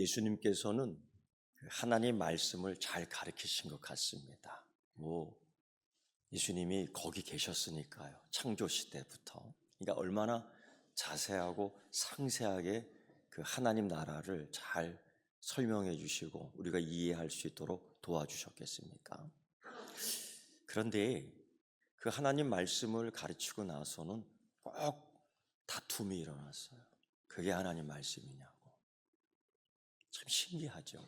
예수님께서는 하나님 말씀을 잘 가르치신 것 같습니다. 예수님이 거기 계셨으니까요. 창조 시대부터. 그러니까 얼마나 자세하고 상세하게 그 하나님 나라를 잘 설명해 주시고 우리가 이해할 수 있도록 도와주셨겠습니까? 그런데 그 하나님 말씀을 가르치고 나서는 꼭 다툼이 일어났어요. 그게 하나님 말씀이냐고. 참 신기하죠.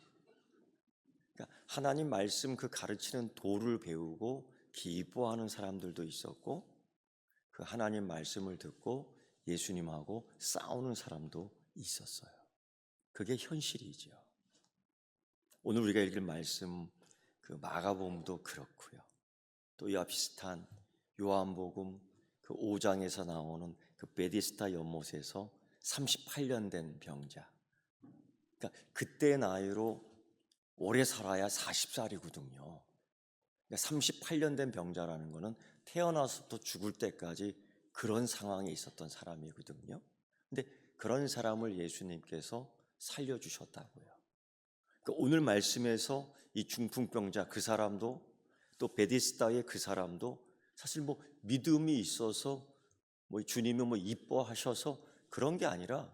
그러니까 하나님 말씀 그 가르치는 도를 배우고 기뻐하는 사람들도 있었고, 그 하나님 말씀을 듣고 예수님하고 싸우는 사람도 있었어요. 그게 현실이죠. 오늘 우리가 읽을 말씀 그 마가복음도 그렇고요. 또 이와 비슷한 요한복음 그 5장에서 나오는 그 베디스다 연못에서 38년 된 병자. 그러니까 그때 나이로 오래 살아야 40살이거든요. 38년 된 병자라는 것은 태어나서부터 죽을 때까지 그런 상황에 있었던 사람이거든요. 근데 그런 사람을 예수님께서 살려주셨다고요. 그러니까 오늘 말씀에서 이 중풍병자 그 사람도 또 베디스다의 그 사람도 사실 믿음이 있어서 주님이 이뻐하셔서 그런 게 아니라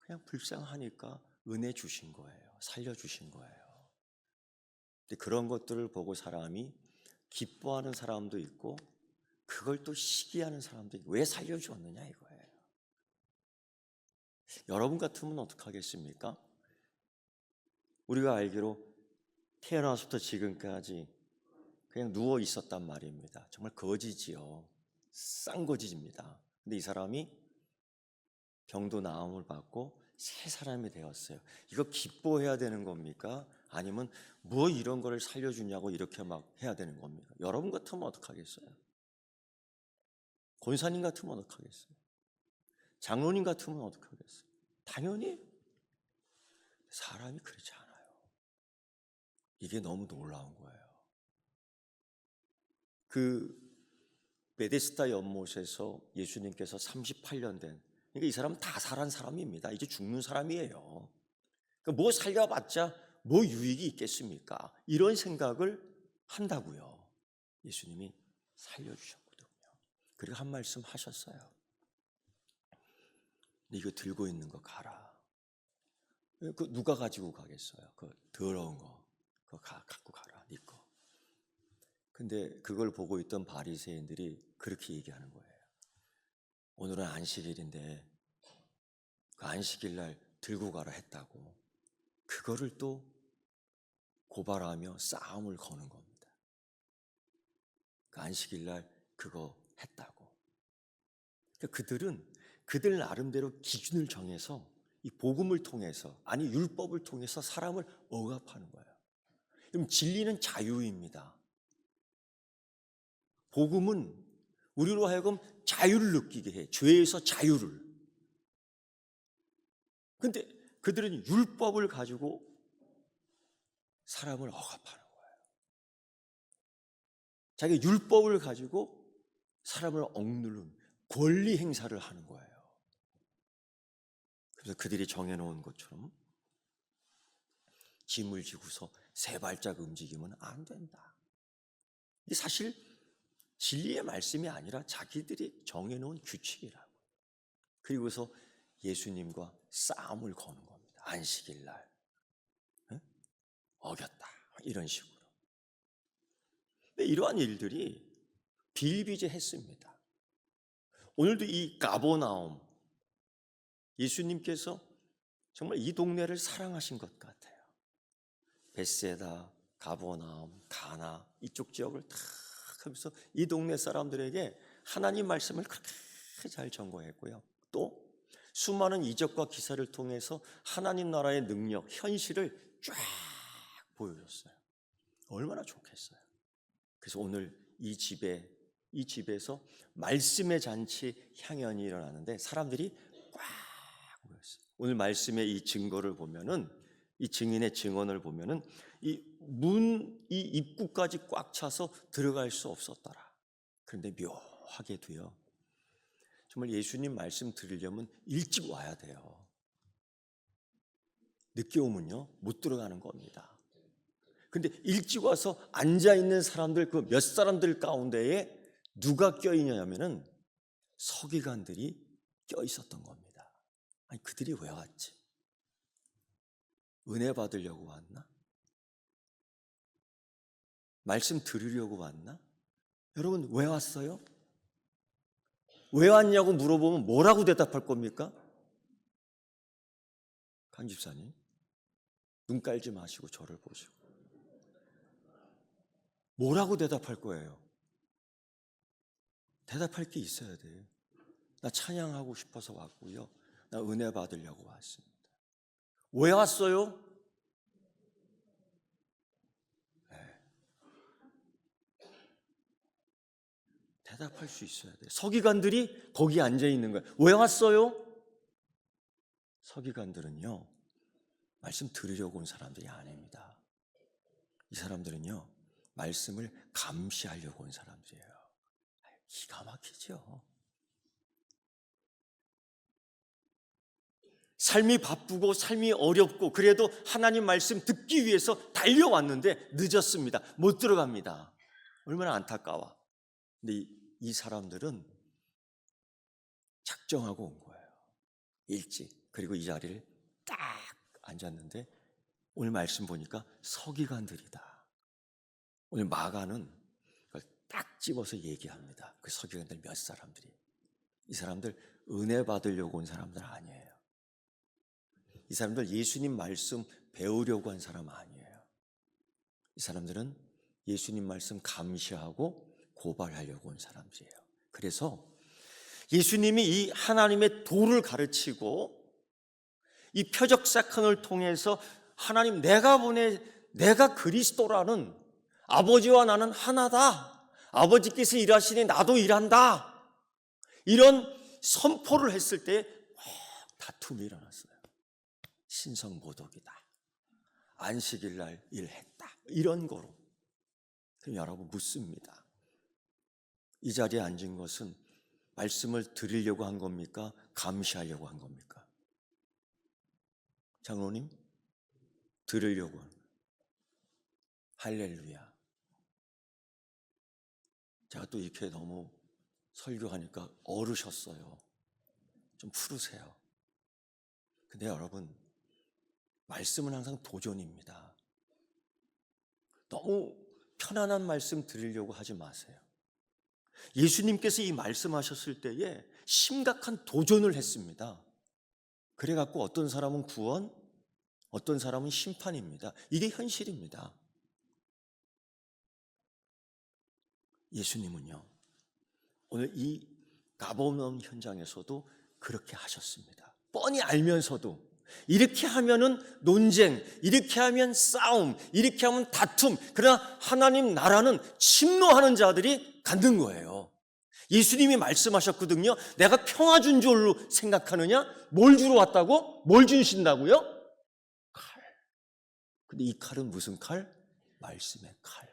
그냥 불쌍하니까 은혜 주신 거예요. 살려주신 거예요. 근데 그런 것들을 보고 사람이 기뻐하는 사람도 있고 그걸 또 시기하는 사람도 있고 왜 살려주었느냐 이거예요. 여러분 같으면 어떡하겠습니까? 우리가 알기로 태어나서부터 지금까지 그냥 누워 있었단 말입니다. 정말 거지지요. 싼거지입니다. 근데 이 사람이 병도 나음을 받고 새 사람이 되었어요. 이거 기뻐해야 되는 겁니까? 아니면 이런 거를 살려주냐고 이렇게 막 해야 되는 겁니까? 여러분 같으면 어떡하겠어요? 권사님 같으면 어떡하겠어요? 장로님 같으면 어떡하겠어요? 당연히 사람이 그렇지 않아요. 이게 너무 놀라운 거예요. 그 베데스다 연못에서 예수님께서 38년 된, 그러니까 이 사람은 다 살아난 사람입니다. 이제 죽는 사람이에요. 그러니까 살려봤자 유익이 있겠습니까? 이런 생각을 한다고요. 예수님이 살려주셨거든요. 그리고 한 말씀 하셨어요. 이거 들고 있는 거 가라. 그 누가 가지고 가겠어요? 그 더러운 거, 그거 갖고 가라, 네 거. 근데 그걸 보고 있던 바리새인들이 그렇게 얘기하는 거예요. 오늘은 안식일인데 그 안식일 날 들고 가라 했다고. 그거를 또 고발하며 싸움을 거는 겁니다. 그 안식일 날 그거 했다고. 그들은 그들 나름대로 기준을 정해서 이 복음을 통해서, 아니 율법을 통해서 사람을 억압하는 거예요. 그럼 진리는 자유입니다. 복음은 우리로 하여금 자유를 느끼게 해. 죄에서 자유를. 근데 그들은 율법을 가지고 사람을 억압하는 거예요. 자기 율법을 가지고 사람을 억누르는 권리 행사를 하는 거예요. 그래서 그들이 정해놓은 것처럼 짐을 지고서 세 발짝 움직이면 안 된다. 이 사실 진리의 말씀이 아니라 자기들이 정해놓은 규칙이라고. 그리고서 예수님과 싸움을 거는 겁니다. 안식일 날 어겼다 이런 식으로. 근데 이러한 일들이 비일비재했습니다. 오늘도 이 가버나움, 예수님께서 정말 이 동네를 사랑하신 것 같아요. 벳세다, 가버나움, 가나 이쪽 지역을 다 하면서 이 동네 사람들에게 하나님 말씀을 그렇게 잘 전거했고요. 또 수많은 이적과 기사를 통해서 하나님 나라의 능력, 현실을 쫙 보여줬어요. 얼마나 좋겠어요. 그래서 오늘 이 집에서 말씀의 잔치 향연이 일어나는데 사람들이 꽉 모였어요. 오늘 말씀의 이 증거를 보면은, 이 증인의 증언을 보면은 이 입구까지 꽉 차서 들어갈 수 없었더라. 그런데 묘하게도요, 정말 예수님 말씀 들으려면 일찍 와야 돼요. 늦게 오면요 못 들어가는 겁니다. 근데 일찍 와서 앉아있는 사람들, 그 몇 사람들 가운데에 누가 껴있냐면은 서기관들이 껴있었던 겁니다. 아니, 그들이 왜 왔지? 은혜 받으려고 왔나? 말씀 들으려고 왔나? 여러분, 왜 왔어요? 왜 왔냐고 물어보면 뭐라고 대답할 겁니까? 강 집사님, 눈 깔지 마시고 저를 보시고 뭐라고 대답할 거예요? 대답할 게 있어야 돼요. 나 찬양하고 싶어서 왔고요. 나 은혜 받으려고 왔습니다. 왜 왔어요? 대답할 수 있어야 돼요. 서기관들이 거기 앉아 있는 거예요. 왜 왔어요? 서기관들은요, 말씀 들으려고 온 사람들이 아닙니다. 이 사람들은요, 말씀을 감시하려고 온 사람들이에요. 기가 막히죠. 삶이 바쁘고 삶이 어렵고 그래도 하나님 말씀 듣기 위해서 달려왔는데 늦었습니다. 못 들어갑니다. 얼마나 안타까워. 근데 이 사람들은 작정하고 온 거예요. 일찍. 그리고 이 자리를 딱 앉았는데 오늘 말씀 보니까 서기관들이다. 오늘 마가는 그걸 딱 집어서 얘기합니다. 그 서기관들 몇 사람들이. 이 사람들 은혜 받으려고 온 사람들 아니에요. 이 사람들 예수님 말씀 배우려고 한 사람 아니에요. 이 사람들은 예수님 말씀 감시하고 고발하려고 온 사람들이에요. 그래서 예수님이 이 하나님의 도를 가르치고 이 표적 사건을 통해서 하나님 내가 그리스도라는, 아버지와 나는 하나다, 아버지께서 일하시니 나도 일한다, 이런 선포를 했을 때 다툼이 일어났어요. 신성모독이다, 안식일 날 일했다, 이런 거로. 그럼 여러분 묻습니다. 이 자리에 앉은 것은 말씀을 들으려고 한 겁니까? 감시하려고 한 겁니까? 장로님, 들으려고 한 거예요. 할렐루야. 제가 또 이렇게 너무 설교하니까 어르셨어요. 좀 풀으세요. 근데 여러분, 말씀은 항상 도전입니다. 너무 편안한 말씀 들으려고 하지 마세요. 예수님께서 이 말씀하셨을 때에 심각한 도전을 했습니다. 그래갖고 어떤 사람은 구원, 어떤 사람은 심판입니다. 이게 현실입니다. 예수님은요, 오늘 이 가버나움 현장에서도 그렇게 하셨습니다. 뻔히 알면서도 이렇게 하면은 논쟁, 이렇게 하면 싸움, 이렇게 하면 다툼, 그러나 하나님 나라는 침노하는 자들이 갖는 거예요. 예수님이 말씀하셨거든요. 내가 평화 준 줄로 생각하느냐? 뭘 주러 왔다고? 뭘 주신다고요? 칼. 근데 이 칼은 무슨 칼? 말씀의 칼.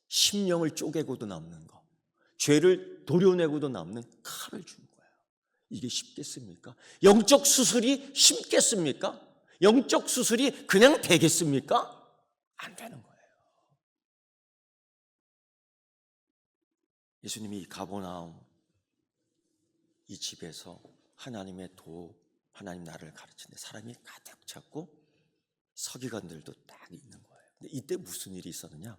심령을 쪼개고도 남는 거, 죄를 도려내고도 남는 칼을 준 거예요. 이게 쉽겠습니까? 영적 수술이 쉽겠습니까? 영적 수술이 그냥 되겠습니까? 안 되는 거예요. 예수님이 이 가버나움 이 집에서 하나님의 도, 하나님 나라를 가르치는데 사람이 가득 찼고 서기관들도 딱 있는 거예요. 근데 이때 무슨 일이 있었느냐?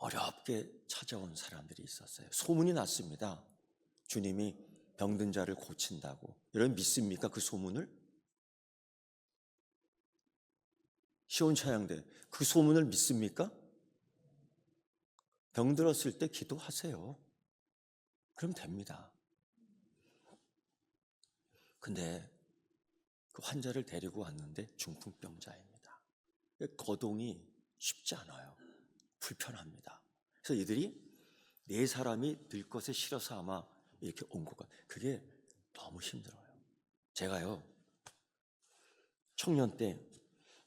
어렵게 찾아온 사람들이 있었어요. 소문이 났습니다. 주님이 병든 자를 고친다고. 여러분 믿습니까? 그 소문을? 시온차양대 그 소문을 믿습니까? 병들었을 때 기도하세요. 그럼 됩니다. 근데 그 환자를 데리고 왔는데 중풍병자입니다. 거동이 쉽지 않아요. 불편합니다. 그래서 이들이 네 사람이 들 것에 싫어서 아마 이렇게 온 것 같아요. 그게 너무 힘들어요. 제가요, 청년 때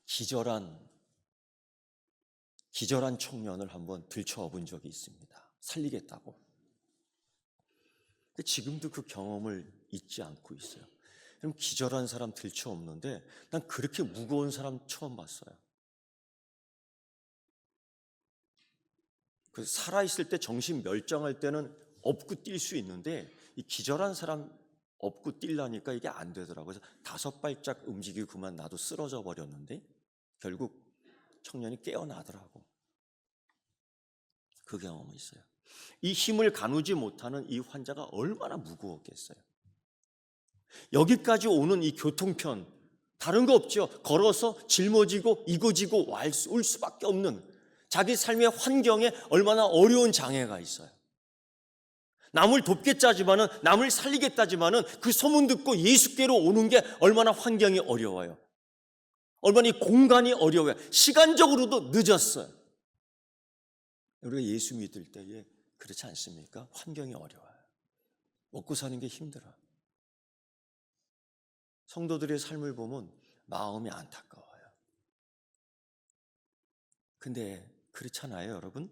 기절한 청년을 한번 들쳐업은 적이 있습니다. 살리겠다고. 근데 지금도 그 경험을 잊지 않고 있어요. 좀 기절한 사람 들쳐 없는데 난 그렇게 무거운 사람 처음 봤어요. 그 살아있을 때 정신 멸정할 때는 업고 뛸 수 있는데 이 기절한 사람 업고 뛰려니까 이게 안 되더라고요. 그래서 5발짝 움직이고 그만 나도 쓰러져 버렸는데 결국 청년이 깨어나더라고. 그 경험이 있어요. 이 힘을 가누지 못하는 이 환자가 얼마나 무거웠겠어요. 여기까지 오는 이 교통편, 다른 거 없죠. 걸어서 짊어지고 이고지고 올 수밖에 없는 자기 삶의 환경에 얼마나 어려운 장애가 있어요. 남을 돕겠다지만은, 남을 살리겠다지만은 그 소문 듣고 예수께로 오는 게 얼마나 환경이 어려워요. 얼마나 이 공간이 어려워요. 시간적으로도 늦었어요. 우리가 예수 믿을 때에 그렇지 않습니까? 환경이 어려워요. 먹고 사는 게 힘들어요. 성도들의 삶을 보면 마음이 안타까워요. 근데 그렇잖아요, 여러분?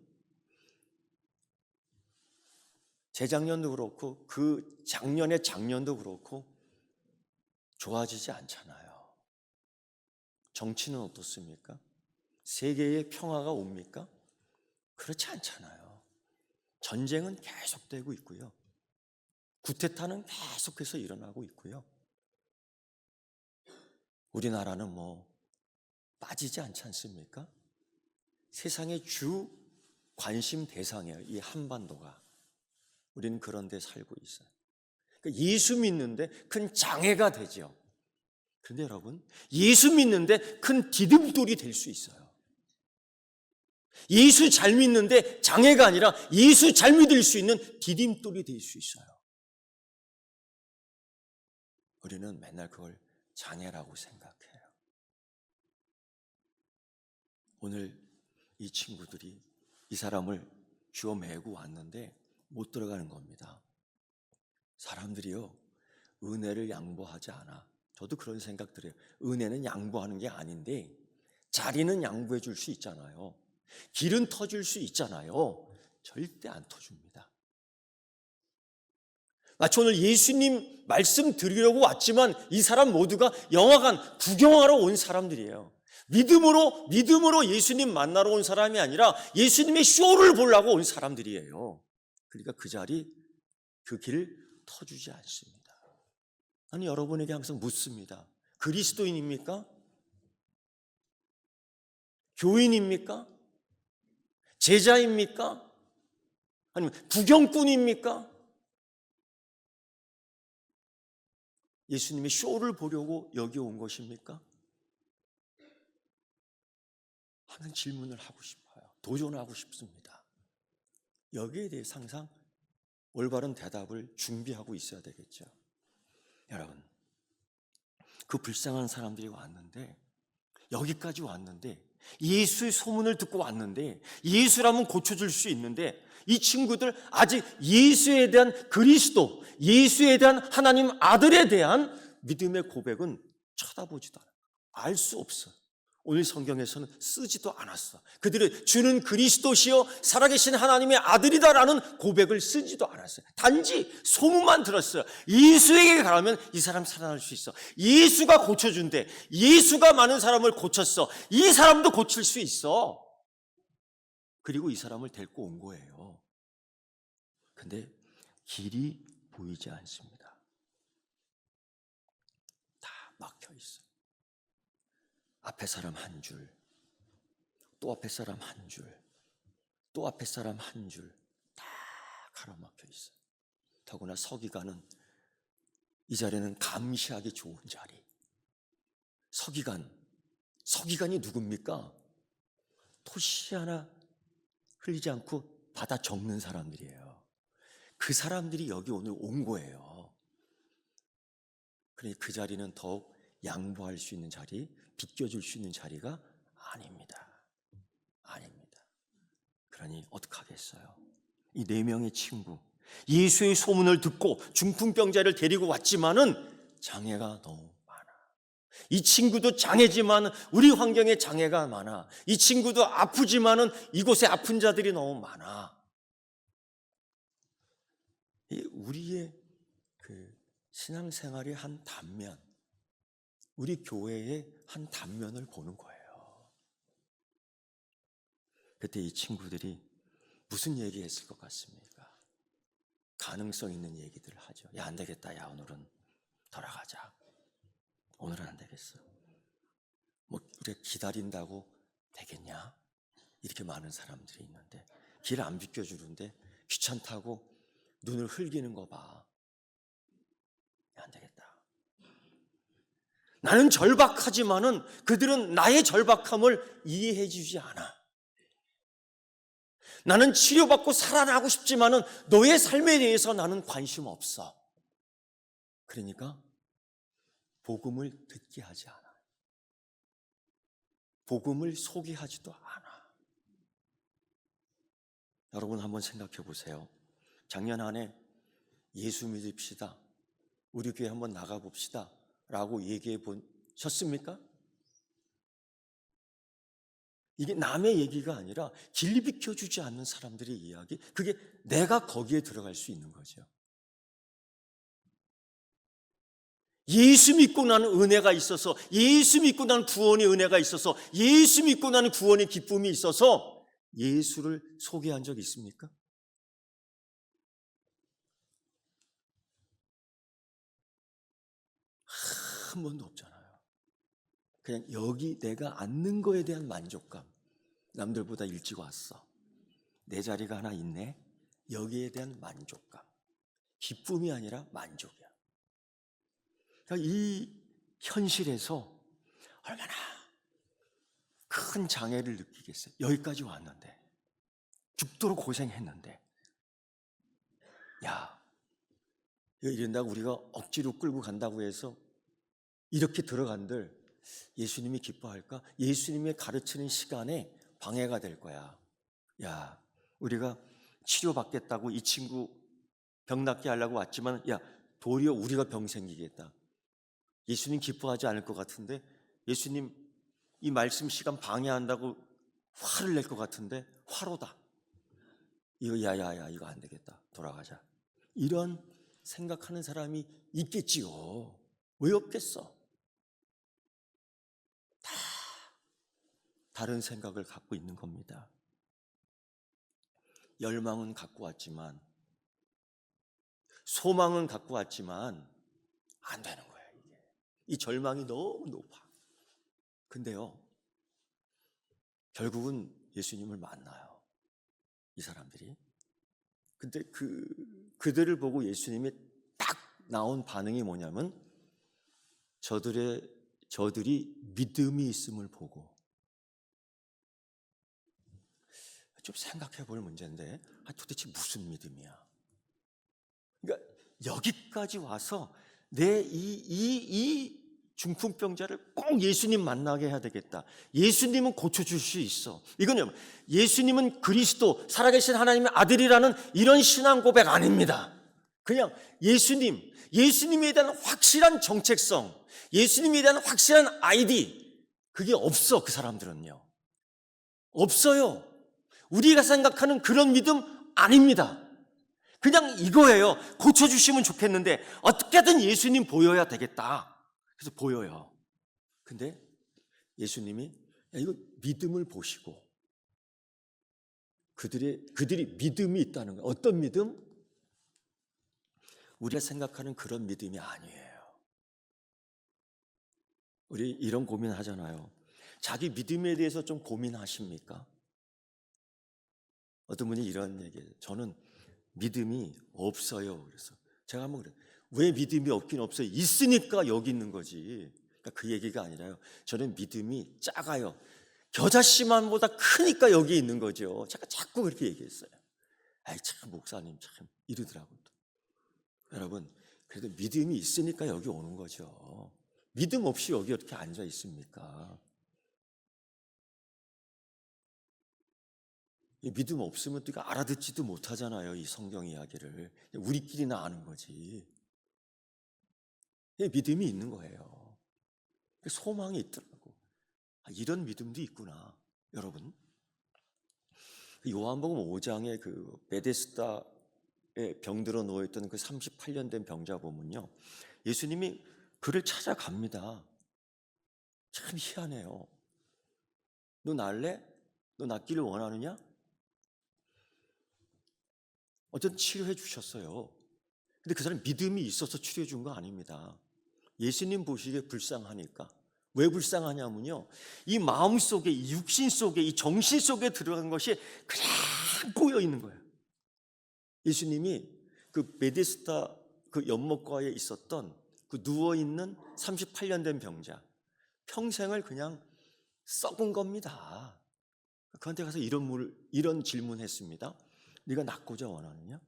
재작년도 그렇고 그 작년의 작년도 그렇고 좋아지지 않잖아요. 정치는 어떻습니까? 세계의 평화가 옵니까? 그렇지 않잖아요. 전쟁은 계속되고 있고요. 구테타는 계속해서 일어나고 있고요. 우리나라는 빠지지 않지 않습니까? 세상의 주 관심 대상이에요. 이 한반도가. 우리는 그런 데 살고 있어요. 그러니까 예수 믿는데 큰 장애가 되죠. 그런데 여러분, 예수 믿는데 큰 디딤돌이 될 수 있어요. 예수 잘 믿는데 장애가 아니라 예수 잘 믿을 수 있는 디딤돌이 될 수 있어요. 우리는 맨날 그걸 장애라고 생각해요. 오늘 이 친구들이 이 사람을 쥐어 매고 왔는데 못 들어가는 겁니다. 사람들이요, 은혜를 양보하지 않아. 저도 그런 생각 들어요. 은혜는 양보하는 게 아닌데 자리는 양보해 줄 수 있잖아요. 길은 터줄 수 있잖아요. 절대 안 터줍니다. 마치 오늘 예수님 말씀 드리려고 왔지만 이 사람 모두가 영화관 구경하러 온 사람들이에요. 믿음으로 예수님 만나러 온 사람이 아니라 예수님의 쇼를 보려고 온 사람들이에요. 그러니까 그 자리, 그 길을 터주지 않습니다. 아니, 여러분에게 항상 묻습니다. 그리스도인입니까? 교인입니까? 제자입니까? 아니면 구경꾼입니까? 예수님의 쇼를 보려고 여기 온 것입니까? 하는 질문을 하고 싶어요. 도전하고 싶습니다. 여기에 대해서 항상 올바른 대답을 준비하고 있어야 되겠죠. 여러분, 그 불쌍한 사람들이 왔는데, 여기까지 왔는데, 예수의 소문을 듣고 왔는데, 예수라면 고쳐줄 수 있는데, 이 친구들 아직 예수에 대한 그리스도, 예수에 대한 하나님 아들에 대한 믿음의 고백은 쳐다보지도 않아요. 알 수 없어요. 오늘 성경에서는 쓰지도 않았어. 그들은 주는 그리스도시요 살아계신 하나님의 아들이다라는 고백을 쓰지도 않았어요. 단지 소문만 들었어요. 예수에게 가면 이 사람 살아날 수 있어. 예수가 고쳐준대. 예수가 많은 사람을 고쳤어. 이 사람도 고칠 수 있어. 그리고 이 사람을 데리고 온 거예요. 근데 길이 보이지 않습니다. 다 막혀 있어요. 앞에 사람 한 줄, 또 앞에 사람 한 줄, 또 앞에 사람 한 줄, 다 가로막혀 있어요. 더구나 서기관은 이 자리는 감시하기 좋은 자리. 서기관이 누굽니까? 토시 하나 흘리지 않고 받아 적는 사람들이에요. 그 사람들이 여기 오늘 온 거예요. 그러니 그 자리는 더욱 양보할 수 있는 자리, 비껴줄 수 있는 자리가 아닙니다. 그러니 어떡하겠어요? 이 4명의 친구, 예수의 소문을 듣고 중풍병자를 데리고 왔지만은 장애가 너무 많아. 이 친구도 장애지만 우리 환경에 장애가 많아. 이 친구도 아프지만은 이곳에 아픈 자들이 너무 많아. 우리의 그 신앙생활의 한 단면, 우리 교회의 한 단면을 보는 거예요. 그때 이 친구들이 무슨 얘기했을 것 같습니까? 가능성 있는 얘기들을 하죠. 야, 안 되겠다. 야, 오늘은 돌아가자. 오늘은 안 되겠어. 뭐 우리가 기다린다고 되겠냐? 이렇게 많은 사람들이 있는데 길 안 비켜주는데 귀찮다고 눈을 흘기는 거 봐. 야, 안 되겠다. 나는 절박하지만은 그들은 나의 절박함을 이해해 주지 않아. 나는 치료받고 살아나고 싶지만은 너의 삶에 대해서 나는 관심 없어. 그러니까 복음을 듣게 하지 않아. 복음을 소개하지도 않아. 여러분 한번 생각해 보세요. 작년 한 해 예수 믿읍시다. 우리 교회 한번 나가봅시다. 라고 얘기해 보셨습니까? 이게 남의 얘기가 아니라 길 비켜주지 않는 사람들의 이야기, 그게 내가 거기에 들어갈 수 있는 거죠. 예수 믿고 나는 은혜가 있어서, 예수 믿고 나는 구원의 은혜가 있어서, 예수 믿고 나는 구원의 기쁨이 있어서 예수를 소개한 적 있습니까? 한 번도 없잖아요. 그냥 여기 내가 앉는 거에 대한 만족감. 남들보다 일찍 왔어. 내 자리가 하나 있네. 여기에 대한 만족감. 기쁨이 아니라 만족이야. 그러니까 이 현실에서 얼마나 큰 장애를 느끼겠어요. 여기까지 왔는데, 죽도록 고생했는데, 야, 이런다고 우리가 억지로 끌고 간다고 해서 이렇게 들어간들 예수님이 기뻐할까? 예수님의 가르치는 시간에 방해가 될 거야. 야, 우리가 치료받겠다고 이 친구 병 낫게 하려고 왔지만, 야, 도리어 우리가 병 생기겠다. 예수님 기뻐하지 않을 것 같은데, 예수님 이 말씀 시간 방해한다고 화를 낼 것 같은데, 화로다. 이거 야야야, 이거 안 되겠다. 돌아가자. 이런 생각하는 사람이 있겠지요. 왜 없겠어? 다 다른 생각을 갖고 있는 겁니다. 열망은 갖고 왔지만, 소망은 갖고 왔지만 안 되는 거예요. 이게. 이 절망이 너무 높아. 근데요, 결국은 예수님을 만나요. 이 사람들이. 근데 그들을 보고 예수님이 딱 나온 반응이 뭐냐면, 저들이 믿음이 있음을 보고. 좀 생각해 볼 문제인데, 도대체 무슨 믿음이야? 그러니까 여기까지 와서 내 이 중풍병자를 꼭 예수님 만나게 해야 되겠다. 예수님은 고쳐줄 수 있어. 이거는 예수님은 그리스도, 살아계신 하나님의 아들이라는 이런 신앙 고백 아닙니다. 그냥 예수님에 대한 확실한 정체성, 예수님에 대한 확실한 아이디, 그게 없어. 그 사람들은요. 없어요. 우리가 생각하는 그런 믿음 아닙니다. 그냥 이거예요. 고쳐주시면 좋겠는데 어떻게든 예수님 보여야 되겠다. 그래서 보여요. 근데 예수님이 이거 믿음을 보시고, 그들이 믿음이 있다는 거예요. 어떤 믿음? 우리가 생각하는 그런 믿음이 아니에요. 우리 이런 고민하잖아요. 자기 믿음에 대해서 좀 고민하십니까? 어떤 분이 이런 얘기해요. 저는 믿음이 없어요. 그래서 제가 한번 그래요. 왜 믿음이 없긴 없어요? 있으니까 여기 있는 거지. 그러니까 그 얘기가 아니라요. 저는 믿음이 작아요. 겨자씨만보다 크니까 여기 있는 거죠. 제가 자꾸 그렇게 얘기했어요. 아이, 참 목사님 참 이러더라고요. 여러분, 그래도 믿음이 있으니까 여기 오는 거죠. 믿음 없이 여기 어떻게 앉아 있습니까? 이 믿음 없으면 또 알아듣지도 못하잖아요. 이 성경 이야기를. 우리끼리나 아는 거지. 믿음이 있는 거예요. 소망이 있더라고. 이런 믿음도 있구나. 여러분, 요한복음 5장에 그 베데스다 병들어 누워있던 그 38년 된 병자 보면요, 예수님이 그를 찾아갑니다. 참 희한해요. 너 낫래? 너 낫기를 원하느냐? 어쨌든 치료해 주셨어요. 근데 그 사람이 믿음이 있어서 치료해 준 거 아닙니다. 예수님 보시기에 불쌍하니까. 왜 불쌍하냐면요, 이 마음 속에, 이 육신 속에, 이 정신 속에 들어간 것이 그냥 꼬여 있는 거예요. 예수님이 그 베데스다 그 연못가에 있었던 그 누워있는 38년 된 병자, 평생을 그냥 썩은 겁니다. 그한테 가서 이런 질문했습니다. 네가 낫고자 원하느냐?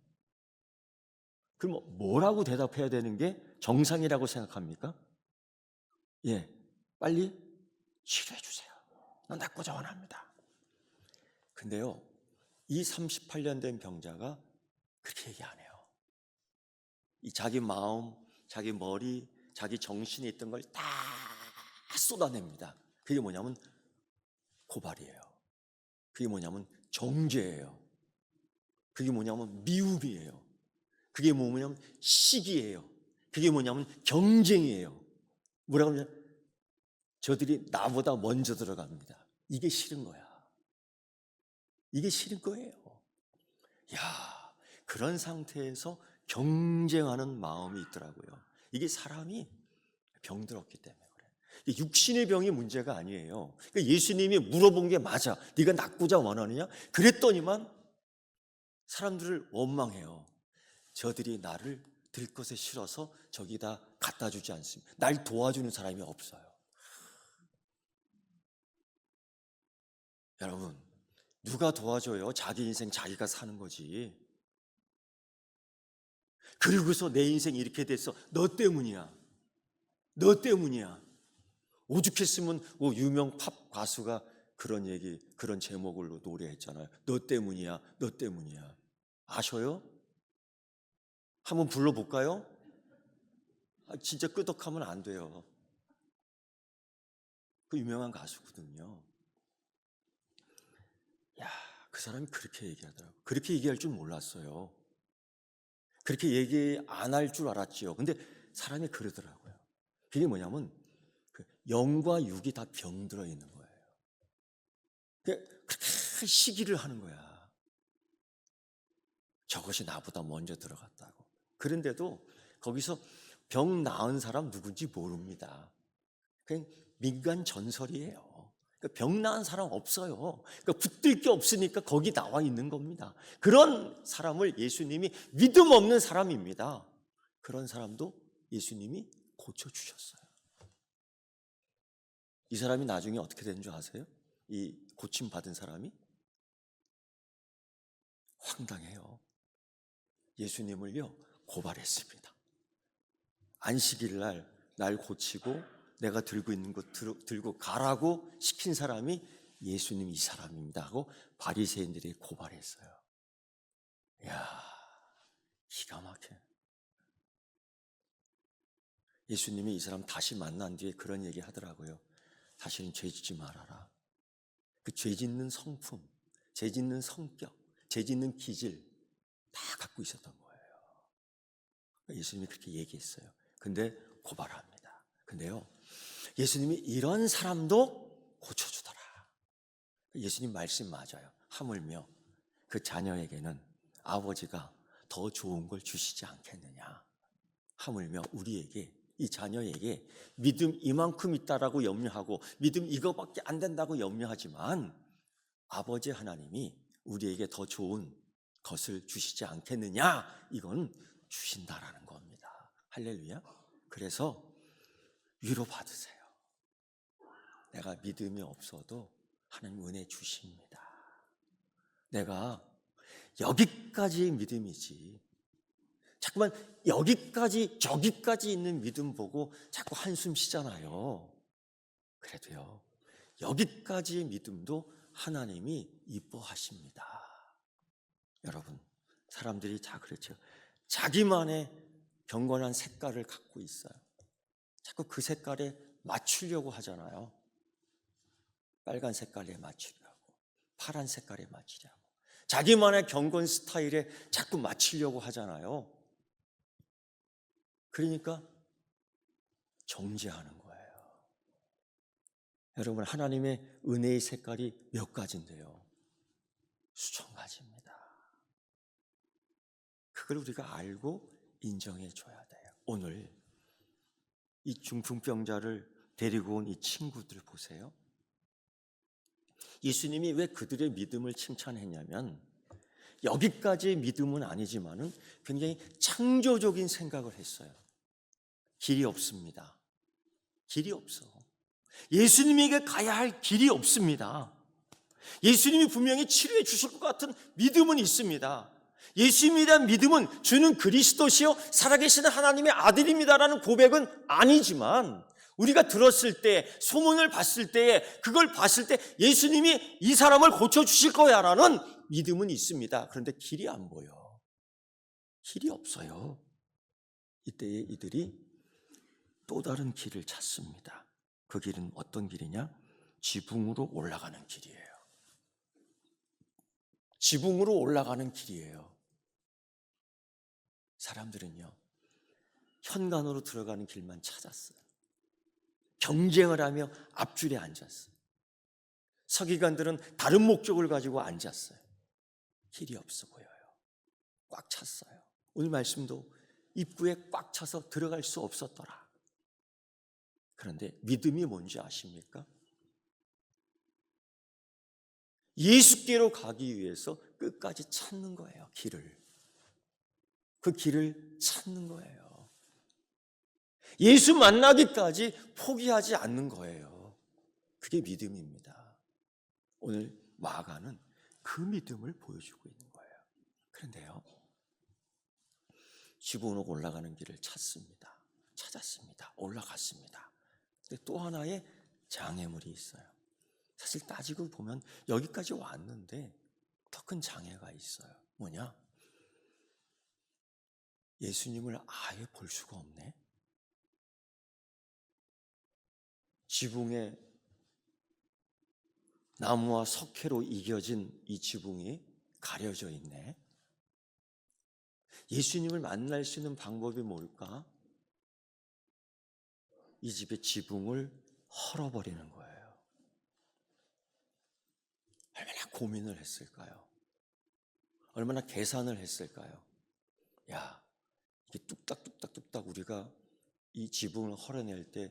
그럼 뭐라고 대답해야 되는 게 정상이라고 생각합니까? 예, 빨리 치료해 주세요. 나 낫고자 원합니다. 근데요, 이 38년 된 병자가 그렇게 얘기 안 해요. 이 자기 마음, 자기 머리, 자기 정신에 있던 걸 다 쏟아냅니다. 그게 뭐냐면 고발이에요. 그게 뭐냐면 정죄예요. 그게 뭐냐면 미움이에요. 그게 뭐냐면 시기예요. 그게 뭐냐면 경쟁이에요. 뭐라고 하면 저들이 나보다 먼저 들어갑니다. 이게 싫은 거야. 이게 싫은 거예요. 야, 그런 상태에서 경쟁하는 마음이 있더라고요. 이게 사람이 병들었기 때문에 그래요. 육신의 병이 문제가 아니에요. 그러니까 예수님이 물어본 게 맞아. 네가 낫고자 원하느냐? 그랬더니만 사람들을 원망해요. 저들이 나를 들것에 실어서 저기다 갖다 주지 않습니다. 날 도와주는 사람이 없어요. 여러분, 누가 도와줘요? 자기 인생 자기가 사는 거지. 그리고서 내 인생이 이렇게 됐어. 너 때문이야. 너 때문이야. 오죽했으면 유명 팝 가수가 그런 얘기, 그런 제목으로 노래했잖아요. 너 때문이야. 너 때문이야. 아셔요? 한번 불러볼까요? 진짜 끄덕하면 안 돼요. 그 유명한 가수거든요. 야, 그 사람이 그렇게 얘기하더라고요. 그렇게 얘기할 줄 몰랐어요. 그렇게 얘기 안 할 줄 알았지요. 근데 사람이 그러더라고요. 그게 뭐냐면 그 영과 육이 다 병들어 있는 거예요. 그렇게 시기를 하는 거야. 저것이 나보다 먼저 들어갔다고. 그런데도 거기서 병 나은 사람 누군지 모릅니다. 그냥 민간 전설이에요. 그러니까 병 나은 사람 없어요. 그러니까 붙들 게 없으니까 거기 나와 있는 겁니다. 그런 사람을 예수님이 믿음 없는 사람입니다. 그런 사람도 예수님이 고쳐주셨어요. 이 사람이 나중에 어떻게 되는 줄 아세요? 이 고침받은 사람이 황당해요. 예수님을요 고발했습니다. 안식일 날 고치고 내가 들고 있는 것 들고 가라고 시킨 사람이 예수님 이 사람입니다 하고 바리새인들이 고발했어요. 이야, 기가 막혀. 예수님이 이 사람 다시 만난 뒤에 그런 얘기 하더라고요. 다시는 죄 짓지 말아라. 그 죄 짓는 성품, 죄 짓는 성격, 죄 짓는 기질 다 갖고 있었던 거예요. 예수님이 그렇게 얘기했어요. 근데 고발합니다. 근데요, 예수님이 이런 사람도 고쳐주더라. 예수님 말씀 맞아요. 하물며 그 자녀에게는 아버지가 더 좋은 걸 주시지 않겠느냐. 하물며 우리에게, 이 자녀에게 믿음 이만큼 있다라고 염려하고 믿음 이거밖에 안 된다고 염려하지만 아버지 하나님이 우리에게 더 좋은 것을 주시지 않겠느냐. 이건 주신다라는 겁니다. 할렐루야. 그래서 위로 받으세요. 내가 믿음이 없어도 하나님 은혜 주십니다. 내가 여기까지의 믿음이지. 자꾸만 여기까지 저기까지 있는 믿음 보고 자꾸 한숨 쉬잖아요. 그래도요, 여기까지의 믿음도 하나님이 이뻐하십니다. 여러분, 사람들이 다 그렇죠. 자기만의 경건한 색깔을 갖고 있어요. 자꾸 그 색깔에 맞추려고 하잖아요. 빨간 색깔에 맞추려고, 파란 색깔에 맞추려고. 자기만의 경건 스타일에 자꾸 맞추려고 하잖아요. 그러니까 정죄하는 거예요. 여러분, 하나님의 은혜의 색깔이 몇 가지인데요? 수천 가지입니다. 그걸 우리가 알고 인정해 줘야 돼요. 오늘 이 중풍병자를 데리고 온 이 친구들 보세요. 예수님이 왜 그들의 믿음을 칭찬했냐면, 여기까지의 믿음은 아니지만은 굉장히 창조적인 생각을 했어요. 길이 없습니다. 길이 없어. 예수님에게 가야 할 길이 없습니다. 예수님이 분명히 치료해 주실 것 같은 믿음은 있습니다. 예수님에 대한 믿음은 주는 그리스도시요 살아계시는 하나님의 아들입니다라는 고백은 아니지만, 우리가 들었을 때, 소문을 봤을 때에, 그걸 봤을 때 예수님이 이 사람을 고쳐주실 거야라는 믿음은 있습니다. 그런데 길이 안 보여. 길이 없어요. 이때에 이들이 또 다른 길을 찾습니다. 그 길은 어떤 길이냐? 지붕으로 올라가는 길이에요. 지붕으로 올라가는 길이에요. 사람들은요, 현관으로 들어가는 길만 찾았어요. 경쟁을 하며 앞줄에 앉았어요. 서기관들은 다른 목적을 가지고 앉았어요. 길이 없어 보여요. 꽉 찼어요. 오늘 말씀도 입구에 꽉 차서 들어갈 수 없었더라. 그런데 믿음이 뭔지 아십니까? 예수께로 가기 위해서 끝까지 찾는 거예요. 길을. 그 길을 찾는 거예요. 예수 만나기까지 포기하지 않는 거예요. 그게 믿음입니다. 오늘 마가는 그 믿음을 보여주고 있는 거예요. 그런데요, 지붕으로 올라가는 길을 찾습니다. 찾았습니다. 올라갔습니다. 근데 또 하나의 장애물이 있어요. 사실 따지고 보면 여기까지 왔는데 더 큰 장애가 있어요. 뭐냐? 예수님을 아예 볼 수가 없네. 지붕에 나무와 석회로 이겨진 이 지붕이 가려져 있네. 예수님을 만날 수 있는 방법이 뭘까? 이 집의 지붕을 헐어버리는 거예요. 얼마나 고민을 했을까요? 얼마나 계산을 했을까요? 야, 이게 뚝딱뚝딱뚝딱 우리가 이 지붕을 헐어낼 때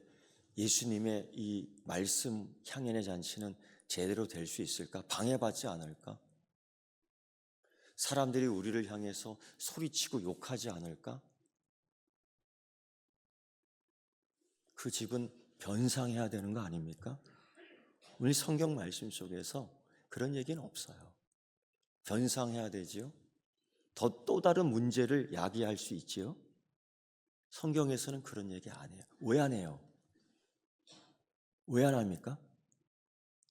예수님의 이 말씀 향연의 잔치는 제대로 될 수 있을까? 방해받지 않을까? 사람들이 우리를 향해서 소리치고 욕하지 않을까? 그 집은 변상해야 되는 거 아닙니까? 우리 성경 말씀 속에서 그런 얘기는 없어요. 변상해야 되지요. 또 다른 문제를 야기할 수 있지요. 성경에서는 그런 얘기 안 해요. 왜 안 해요? 왜 안 합니까?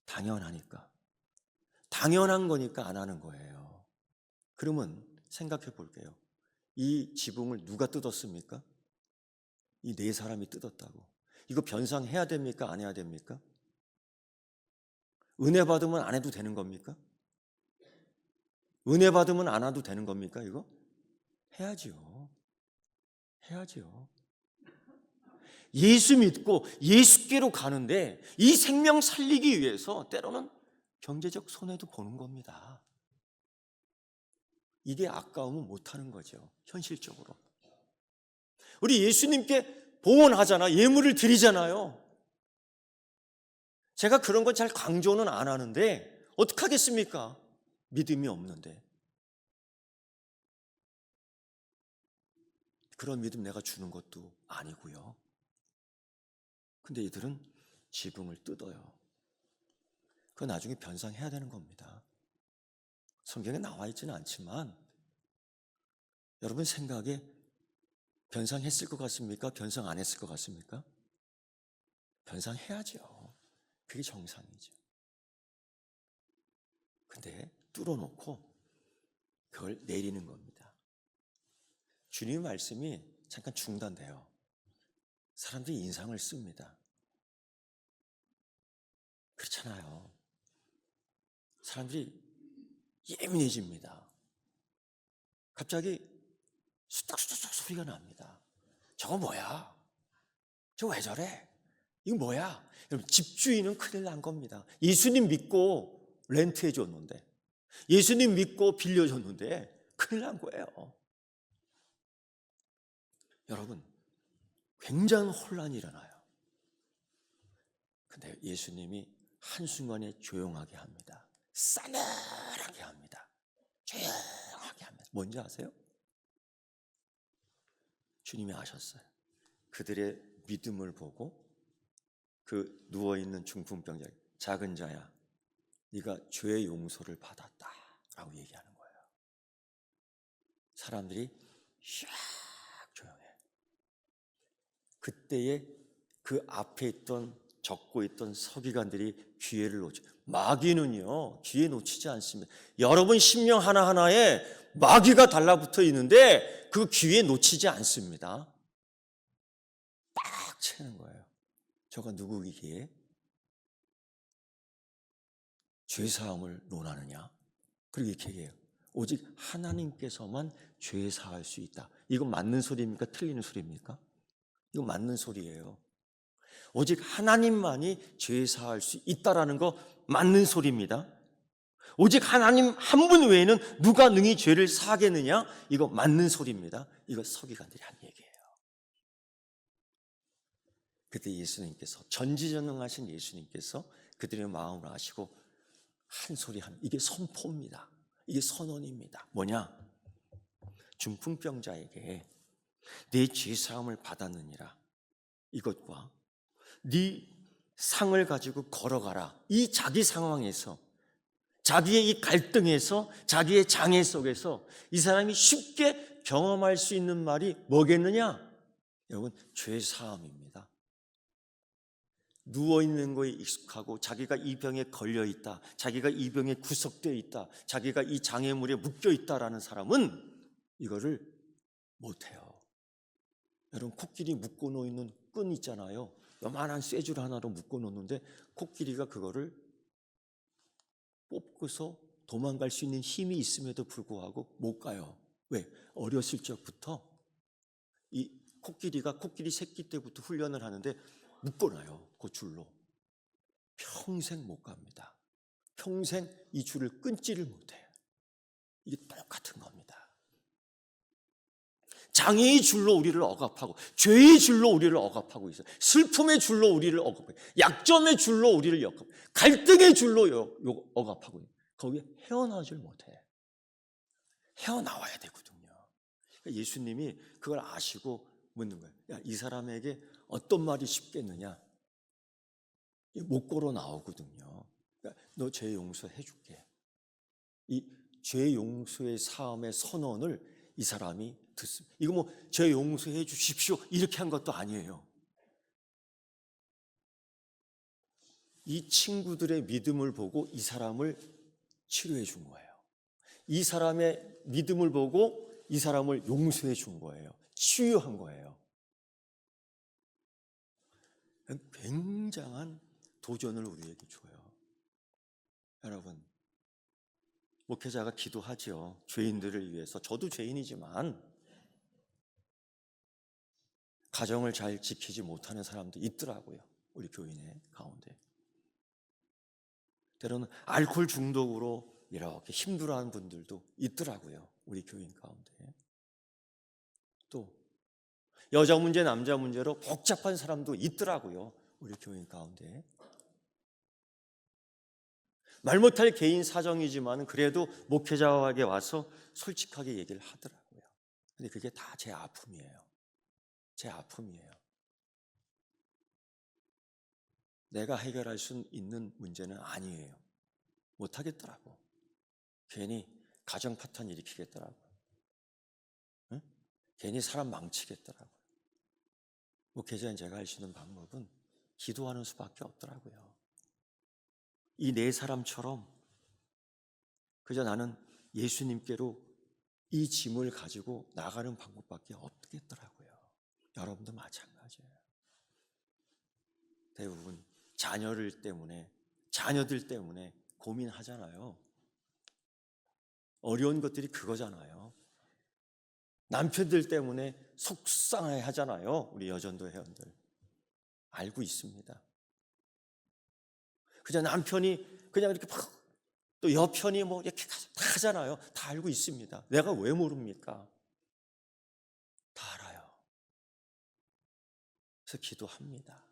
당연하니까. 당연한 거니까 안 하는 거예요. 그러면 생각해 볼게요. 이 지붕을 누가 뜯었습니까? 이 네 사람이 뜯었다고. 이거 변상해야 됩니까? 안 해야 됩니까? 은혜 받으면 안 해도 되는 겁니까? 은혜 받으면 안 해도 되는 겁니까? 이거? 해야지요. 해야지요. 예수 믿고 예수께로 가는데 이 생명 살리기 위해서 때로는 경제적 손해도 보는 겁니다. 이게 아까우면 못하는 거죠. 현실적으로. 우리 예수님께 봉헌하잖아. 예물을 드리잖아요. 제가 그런 건 잘 강조는 안 하는데 어떡하겠습니까? 믿음이 없는데. 그런 믿음 내가 주는 것도 아니고요. 근데 이들은 지붕을 뜯어요. 그거 나중에 변상해야 되는 겁니다. 성경에 나와 있지는 않지만 여러분 생각에 변상했을 것 같습니까? 변상 안 했을 것 같습니까? 변상해야죠. 그게 정상이죠. 근데 뚫어놓고 그걸 내리는 겁니다. 주님의 말씀이 잠깐 중단돼요. 사람들이 인상을 씁니다. 그렇잖아요. 사람들이 예민해집니다. 갑자기 수닥수닥 소리가 납니다. 저거 뭐야? 저거 왜 저래? 이거 뭐야? 여러분, 집주인은 큰일 난 겁니다. 예수님 믿고 렌트해 줬는데, 예수님 믿고 빌려줬는데 큰일 난 거예요. 여러분, 굉장한 혼란이 일어나요. 근데 예수님이 한순간에 조용하게 합니다. 싸늘하게 합니다. 조용하게 합니다. 뭔지 아세요? 주님이 아셨어요. 그들의 믿음을 보고 그 누워있는 중풍병자, 작은 자야, 네가 죄의 용서를 받았다 라고 얘기하는 거예요. 사람들이 샥 조용해. 그때에 그 앞에 있던, 적고 있던 서기관들이 기회를 놓치. 마귀는요, 기회 놓치지 않습니다. 여러분 심령 하나하나에 마귀가 달라붙어 있는데 그 기회 놓치지 않습니다. 딱 채는 거예요. 저가 누구이기에 죄사함을 논하느냐? 그리고 이렇게 얘기해요. 오직 하나님께서만 죄사할 수 있다. 이건 맞는 소리입니까? 틀리는 소리입니까? 이거 맞는 소리예요. 오직 하나님만이 죄사할 수 있다라는 거 맞는 소리입니다. 오직 하나님 한 분 외에는 누가 능히 죄를 사하겠느냐? 이거 맞는 소리입니다. 이거 서기관들이 한 얘기예요. 그때 예수님께서, 전지전능하신 예수님께서 그들의 마음을 아시고 한 소리 하면, 이게 선포입니다. 이게 선언입니다. 뭐냐? 중풍병자에게 내 죄사함을 받았느니라, 이것과 네 상을 가지고 걸어가라, 이 자기 상황에서, 자기의 이 갈등에서, 자기의 장애 속에서 이 사람이 쉽게 경험할 수 있는 말이 뭐겠느냐? 여러분, 죄사함입니다. 누워있는 거에 익숙하고 자기가 이 병에 걸려있다, 자기가 이 병에 구속되어 있다, 자기가 이 장애물에 묶여있다라는 사람은 이거를 못해요. 여러분, 코끼리 묶어놓는 끈 있잖아요. 요만한 쇠줄 하나로 묶어놓는데 코끼리가 그거를 뽑고서 도망갈 수 있는 힘이 있음에도 불구하고 못 가요. 왜? 어렸을 적부터 이 코끼리가 코끼리 새끼 때부터 훈련을 하는데 묶어놔요. 그 줄로. 평생 못 갑니다. 평생 이 줄을 끊지를 못해요. 이게 똑같은 겁니다. 장애의 줄로 우리를 억압하고, 죄의 줄로 우리를 억압하고 있어요. 슬픔의 줄로 우리를 억압하고, 약점의 줄로 우리를 억압하고, 갈등의 줄로 억압하고 있어요. 거기에 헤어나오질 못해. 헤어나와야 되거든요. 그러니까 예수님이 그걸 아시고 묻는 거예요. 야, 이 사람에게 어떤 말이 쉽겠느냐? 못 걸어 나오거든요. 그러니까 너 죄 용서해 줄게. 이 죄 용서의 사함의 선언을 이 사람이 듣습니다. 이거 뭐 죄 용서해 주십시오 이렇게 한 것도 아니에요. 이 친구들의 믿음을 보고 이 사람을 치료해 준 거예요. 이 사람의 믿음을 보고 이 사람을 용서해 준 거예요. 치유한 거예요. 굉장한 도전을 우리에게 줘요. 여러분, 목회자가 기도하죠. 죄인들을 위해서. 저도 죄인이지만 가정을 잘 지키지 못하는 사람도 있더라고요. 우리 교인의 가운데. 때로는 알코올 중독으로 이렇게 힘들어하는 분들도 있더라고요. 우리 교인 가운데. 또 여자 문제, 남자 문제로 복잡한 사람도 있더라고요. 우리 교인 가운데. 말 못할 개인 사정이지만 그래도 목회자에게 와서 솔직하게 얘기를 하더라고요. 근데 그게 다 제 아픔이에요. 제 아픔이에요. 내가 해결할 수 있는 문제는 아니에요. 못하겠더라고. 괜히 가정 파탄 일으키겠더라고. 응? 괜히 사람 망치겠더라고. 목회자인 제가 할 수 있는 방법은 기도하는 수밖에 없더라고요. 이 네 사람처럼 그저 나는 예수님께로 이 짐을 가지고 나가는 방법밖에 없겠더라고요. 여러분도 마찬가지예요. 대부분 자녀들 때문에 고민하잖아요. 어려운 것들이 그거잖아요. 남편들 때문에 속상해 하잖아요. 우리 여전도 회원들. 알고 있습니다. 그냥 남편이 그냥 이렇게 막, 또 여편이 뭐 이렇게 다 하잖아요. 다 알고 있습니다. 내가 왜 모릅니까? 다 알아요. 그래서 기도합니다.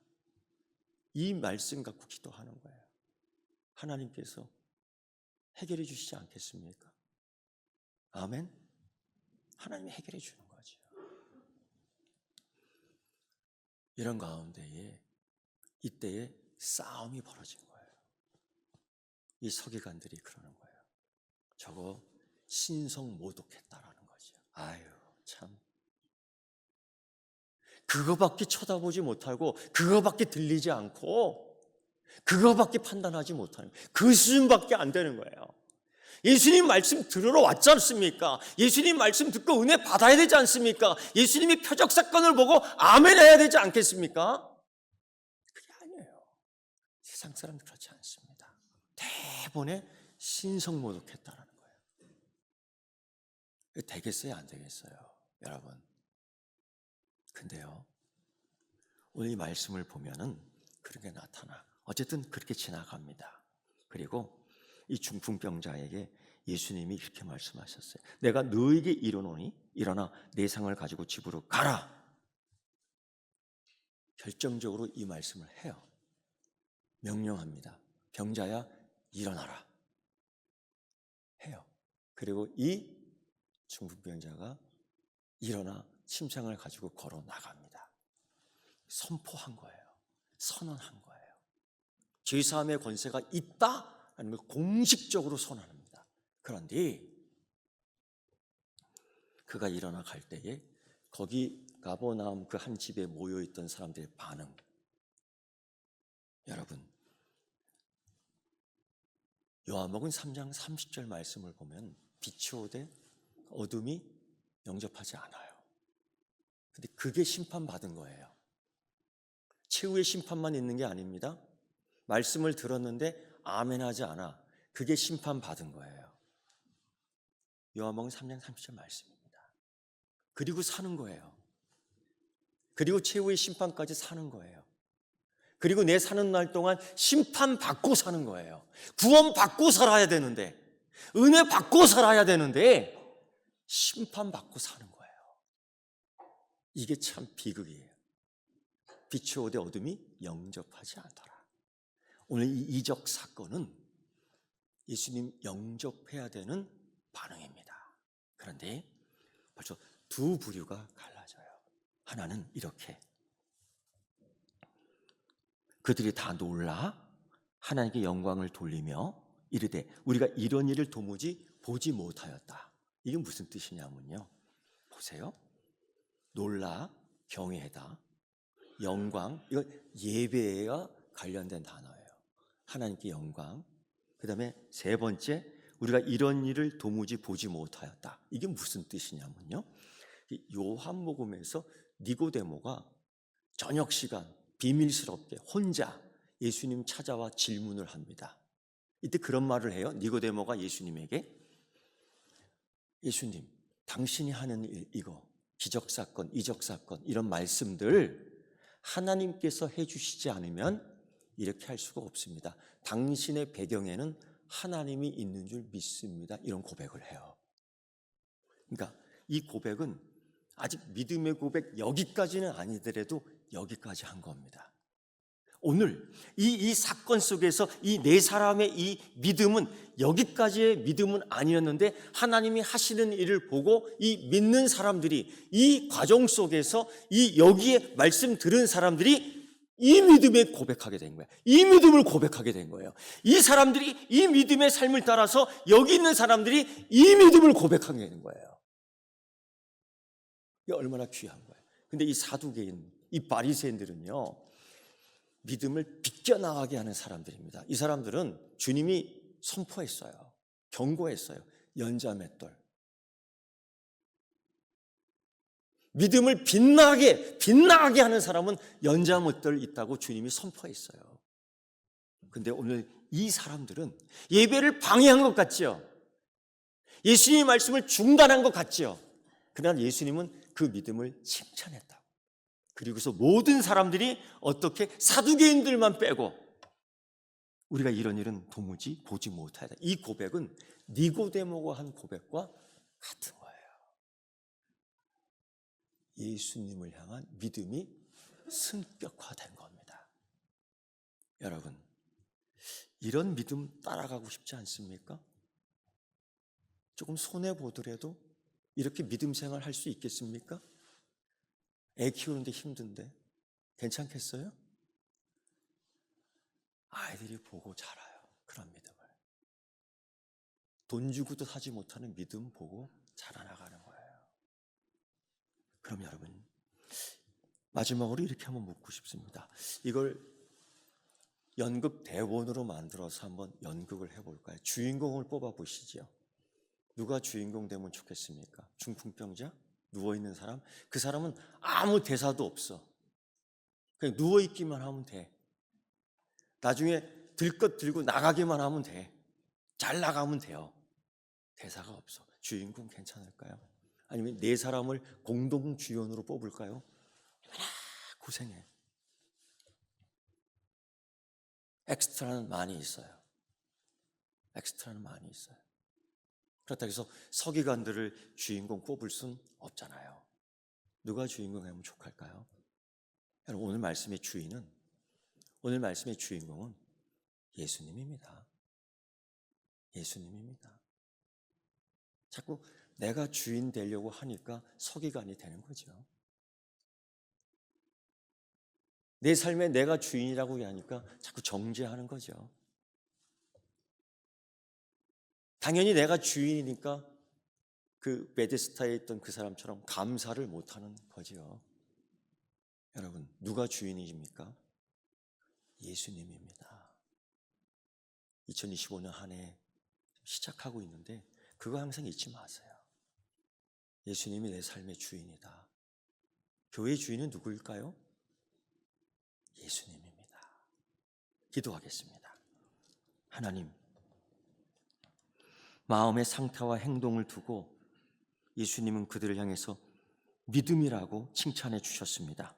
이 말씀 갖고 기도하는 거예요. 하나님께서 해결해 주시지 않겠습니까? 아멘? 하나님이 해결해 주는 거죠. 이런 가운데에 이때에 싸움이 벌어진 거예요. 이 서기관들이 그러는 거예요. 저거 신성 모독했다라는 거죠. 아유, 참. 그거밖에 쳐다보지 못하고 그거밖에 들리지 않고 그거밖에 판단하지 못하는 그 수준밖에 안 되는 거예요. 예수님 말씀 들으러 왔지 않습니까? 예수님 말씀 듣고 은혜 받아야 되지 않습니까? 예수님이 표적 사건을 보고 아멘 해야 되지 않겠습니까? 그게 아니에요. 세상 사람은 그렇지 않습니다. 대본에 신성모독했다라는 거예요. 되겠어요? 안 되겠어요? 여러분. 근데요, 오늘 이 말씀을 보면은 그런 게 나타나. 어쨌든 그렇게 지나갑니다. 그리고 이 중풍병자에게 예수님이 이렇게 말씀하셨어요. 내가 너에게 이르노니 일어나 내 상을 가지고 집으로 가라. 결정적으로 이 말씀을 해요. 명령합니다. 병자야 일어나라. 해요. 그리고 이 중풍병자가 일어나 침상을 가지고 걸어 나갑니다. 선포한 거예요. 선언한 거예요. 죄사함의 권세가 있다라는 걸 공식적으로 선언합니다. 그런데 그가 일어나 갈 때에 거기 가버나움 그 한 집에 모여있던 사람들의 반응. 여러분, 요한복음 3장 30절 말씀을 보면 빛이 오되 어둠이 영접하지 않아요. 근데 그게 심판받은 거예요. 최후의 심판만 있는 게 아닙니다. 말씀을 들었는데 아멘하지 않아. 그게 심판받은 거예요. 요한복음 3장 30절 말씀입니다. 그리고 사는 거예요. 그리고 최후의 심판까지 사는 거예요. 그리고 내 사는 날 동안 심판받고 사는 거예요. 구원받고 살아야 되는데, 은혜 받고 살아야 되는데 심판받고 사는 거예요. 이게 참 비극이에요. 빛이 오되 어둠이 영접하지 않더라. 오늘 이 이적 사건은 예수님 영접해야 되는 반응입니다. 그런데 벌써 두 부류가 갈라져요. 하나는 이렇게, 그들이 다 놀라 하나님께 영광을 돌리며 이르되 우리가 이런 일을 도무지 보지 못하였다. 이게 무슨 뜻이냐면요, 보세요. 놀라, 경외하다, 영광, 이거 예배와 관련된 단어예요. 하나님께 영광. 그 다음에 세 번째, 우리가 이런 일을 도무지 보지 못하였다. 이게 무슨 뜻이냐면요, 요한복음에서 니고데모가 저녁 시간 비밀스럽게 혼자 예수님 찾아와 질문을 합니다. 이때 그런 말을 해요. 니고데모가 예수님에게, 예수님, 당신이 하는 일, 이거 기적사건, 이적사건, 이런 말씀들 하나님께서 해주시지 않으면 이렇게 할 수가 없습니다. 당신의 배경에는 하나님이 있는 줄 믿습니다. 이런 고백을 해요. 그러니까 이 고백은 아직 믿음의 고백 여기까지는 아니더라도 여기까지 한 겁니다. 오늘 이 사건 속에서 이 네 사람의 이 믿음은 여기까지의 믿음은 아니었는데 하나님이 하시는 일을 보고 이 믿는 사람들이 이 과정 속에서 이 여기에 말씀 들은 사람들이 이 믿음에 고백하게 된 거예요. 이 믿음을 고백하게 된 거예요. 이 사람들이 이 믿음의 삶을 따라서 여기 있는 사람들이 이 믿음을 고백하게 된 거예요. 이게 얼마나 귀한 거예요. 근데 이 사두개인, 이 바리새인들은요, 믿음을 비껴나가게 하는 사람들입니다. 이 사람들은 주님이 선포했어요. 경고했어요. 연자맷돌. 믿음을 빛나게 하는 사람은 연자맷돌 있다고 주님이 선포했어요. 근데 오늘 이 사람들은 예배를 방해한 것 같죠? 예수님의 말씀을 중단한 것 같지요. 그러나 예수님은 그 믿음을 칭찬했다고. 그리고서 모든 사람들이 어떻게 사두개인들만 빼고 우리가 이런 일은 도무지 보지 못하다. 이 고백은 니고데모가 한 고백과 같은 거예요. 예수님을 향한 믿음이 승격화된 겁니다. 여러분, 이런 믿음 따라가고 싶지 않습니까? 조금 손해보더라도 이렇게 믿음 생활 할 수 있겠습니까? 애 키우는데 힘든데 괜찮겠어요? 아이들이 보고 자라요. 그런 믿음을. 돈 주고도 사지 못하는 믿음 보고 자라나가는 거예요. 그럼 여러분, 마지막으로 이렇게 한번 묻고 싶습니다. 이걸 연극 대본으로 만들어서 한번 연극을 해볼까요? 주인공을 뽑아보시죠. 누가 주인공 되면 좋겠습니까? 중풍병자? 누워있는 사람? 그 사람은 아무 대사도 없어. 그냥 누워있기만 하면 돼. 나중에 들것 들고 나가기만 하면 돼. 잘 나가면 돼요. 대사가 없어. 주인공 괜찮을까요? 아니면 네 사람을 공동 주연으로 뽑을까요? 얼마나 고생해. 엑스트라는 많이 있어요. 엑스트라는 많이 있어요. 그렇다고 해서 서기관들을 주인공 꼽을 순 없잖아요. 누가 주인공 하면 족할까요? 여러분, 오늘 말씀의 주인공은 예수님입니다. 예수님입니다. 자꾸 내가 주인 되려고 하니까 서기관이 되는 거죠. 내 삶에 내가 주인이라고 하니까 자꾸 정죄하는 거죠. 당연히 내가 주인이니까 그 베데스다에 있던 그 사람처럼 감사를 못하는 거죠. 여러분, 누가 주인이십니까? 예수님입니다. 2025년 한 해 시작하고 있는데 그거 항상 잊지 마세요. 예수님이 내 삶의 주인이다. 교회의 주인은 누구일까요? 예수님입니다. 기도하겠습니다. 하나님, 마음의 상태와 행동을 두고 예수님은 그들을 향해서 믿음이라고 칭찬해 주셨습니다.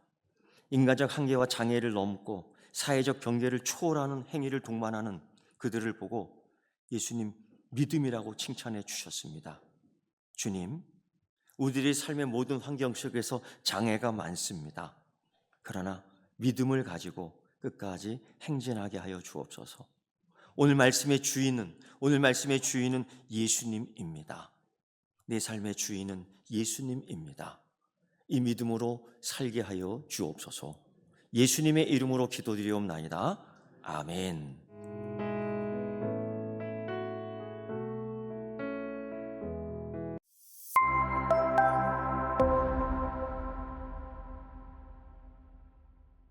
인간적 한계와 장애를 넘고 사회적 경계를 초월하는 행위를 동반하는 그들을 보고 예수님 믿음이라고 칭찬해 주셨습니다. 주님, 우리들의 삶의 모든 환경 속에서 장애가 많습니다. 그러나 믿음을 가지고 끝까지 행진하게 하여 주옵소서. 오늘 말씀의 주인은 예수님입니다. 내 삶의 주인은 예수님입니다. 이 믿음으로 살게 하여 주옵소서. 예수님의 이름으로 기도드리옵나이다. 아멘.